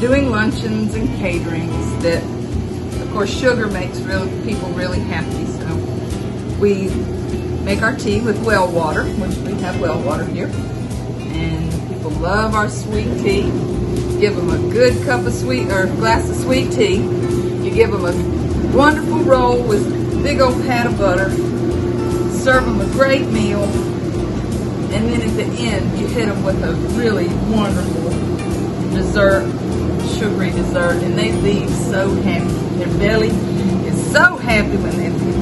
doing luncheons and caterings that, of course, sugar makes people really happy. So we make our tea with well water, which we have well water here. And people love our sweet tea. Give them a good cup of glass of sweet tea. You give them a wonderful roll with a big old pat of butter. Serve them a great meal. And then at the end, you hit them with a really wonderful dessert, sugary dessert, and they leave so happy. Their belly is so happy when they leave.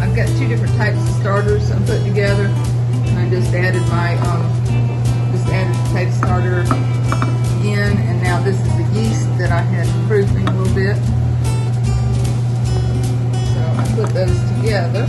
I've got two different types of starters I'm putting together. I just added my the potato starter in, and now this is the yeast that I had proofing a little bit. So I put those together.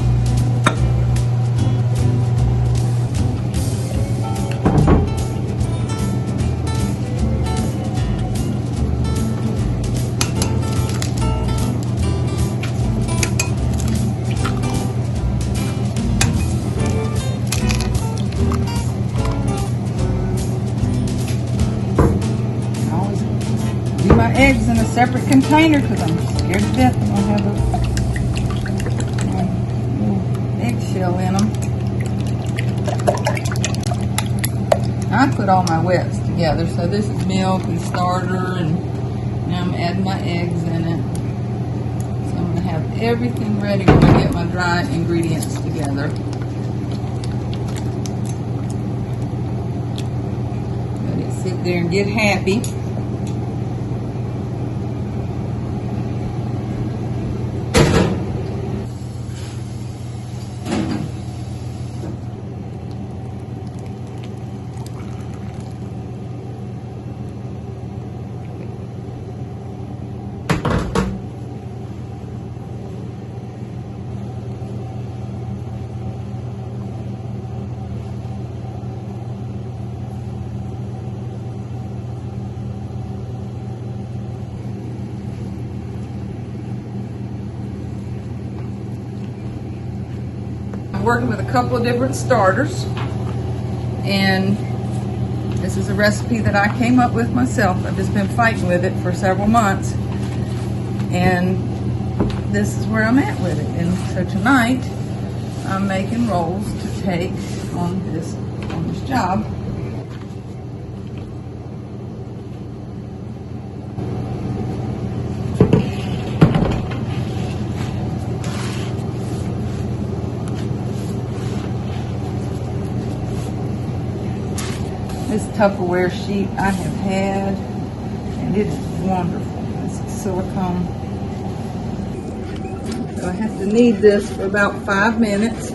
Do my eggs in a separate container because I'm scared to death I'm going to have a little eggshell in them. I put all my wets together, so this is milk and starter, and now I'm adding my eggs in it. So I'm going to have everything ready when I get my dry ingredients together. Let it sit there and get happy. Working with a couple of different starters, and this is a recipe that I came up with myself. I've just been fighting with it for several months, and this is where I'm at with it. And so tonight I'm making rolls to take on this job. This Tupperware sheet I have had, and it is wonderful. This is silicone. So I have to knead this for about 5 minutes.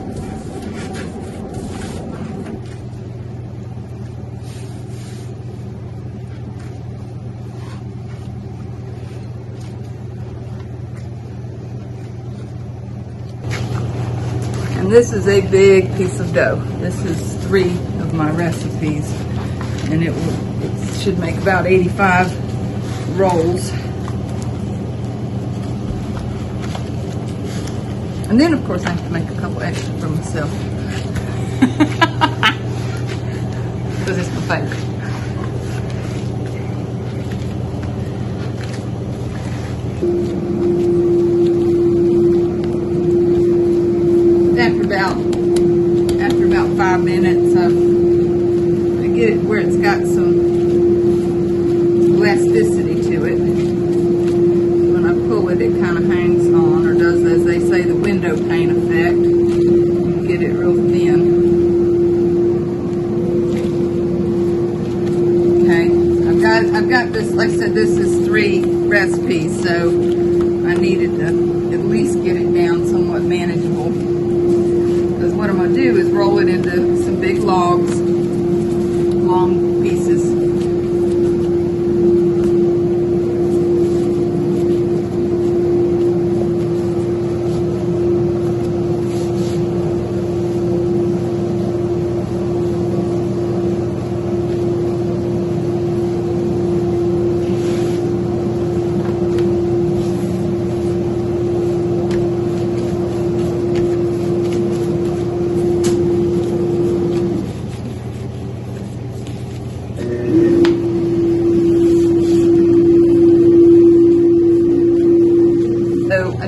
And this is a big piece of dough. This is 3 of my recipes. And it should make about 85 rolls. And then, of course, I have to make a couple extra for myself. Because it's my favorite. After about 5 minutes, get it where it's got some elasticity to it. When I pull it, it kind of hangs on, or does, as they say, the window pane effect. You get it real thin. Okay, I've got this. Like I said, this is 3 recipes, so I need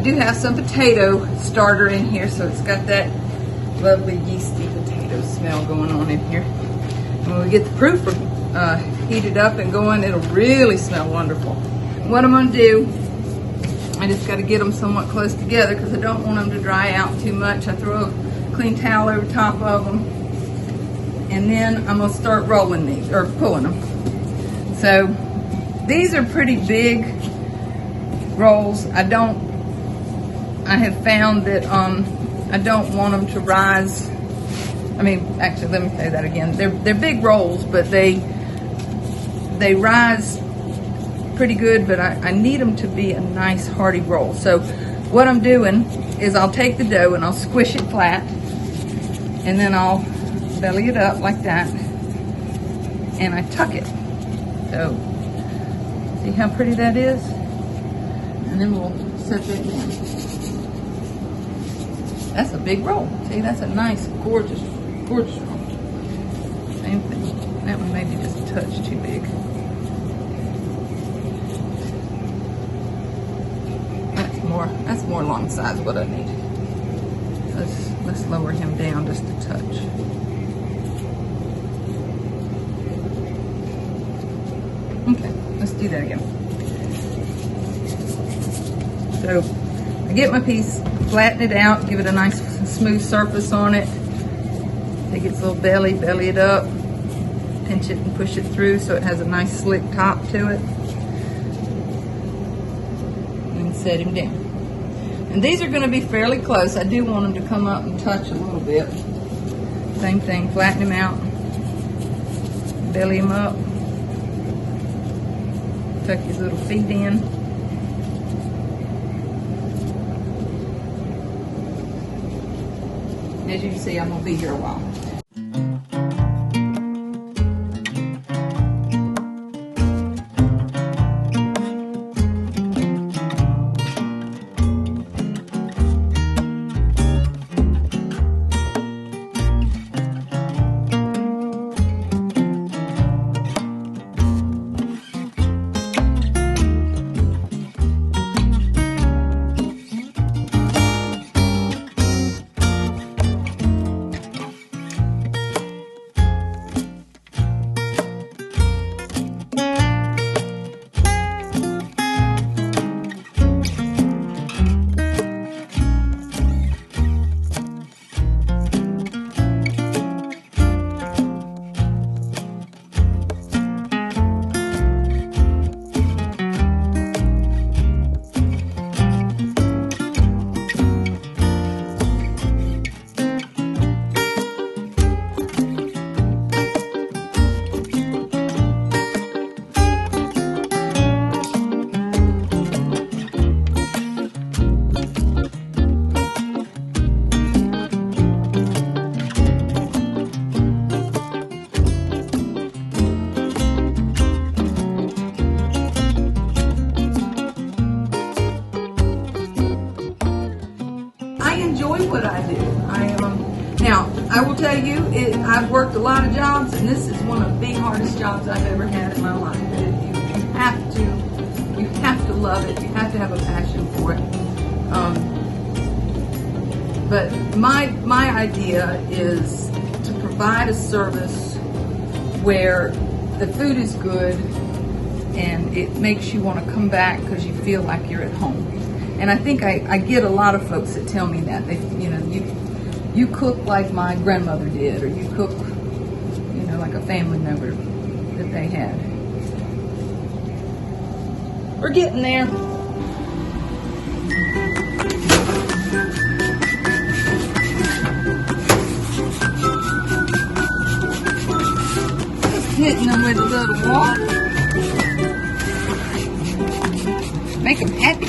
I do have some potato starter in here, so it's got that lovely yeasty potato smell going on in here. And when we get the proofer heated up and going, it'll really smell wonderful. What I'm gonna do, I just gotta get them somewhat close together because I don't want them to dry out too much. I throw a clean towel over top of them, and then I'm gonna start rolling these, or pulling them. So these are pretty big rolls. I have found that I don't want them to rise. I mean, actually, let me say that again. They're big rolls, but they rise pretty good, but I need them to be a nice hearty roll. So what I'm doing is I'll take the dough and I'll squish it flat, and then I'll belly it up like that, and I tuck it. So see how pretty that is? And then we'll set that down. That's a big roll. See, that's a nice, gorgeous, gorgeous roll. Same thing. That one may be just a touch too big. That's more long size what I need. Let's lower him down just a touch. Okay, let's do that again. So I get my piece, flatten it out, give it a nice smooth surface on it. Take its little belly it up, pinch it and push it through so it has a nice slick top to it. And set him down. And these are going to be fairly close. I do want them to come up and touch a little bit. Same thing, flatten him out, belly him up, tuck his little feet in. As you can see, I'm going to be here a while. What I do. Now, I will tell you, I've worked a lot of jobs, and this is one of the hardest jobs I've ever had in my life. You have to love it. You have to have a passion for it. But my idea is to provide a service where the food is good and it makes you want to come back because you feel like you're at home. And I think I get a lot of folks that tell me that. You cook like my grandmother did, or you cook, like a family member that they had. We're getting there. Just hitting them with a little water. Make them happy.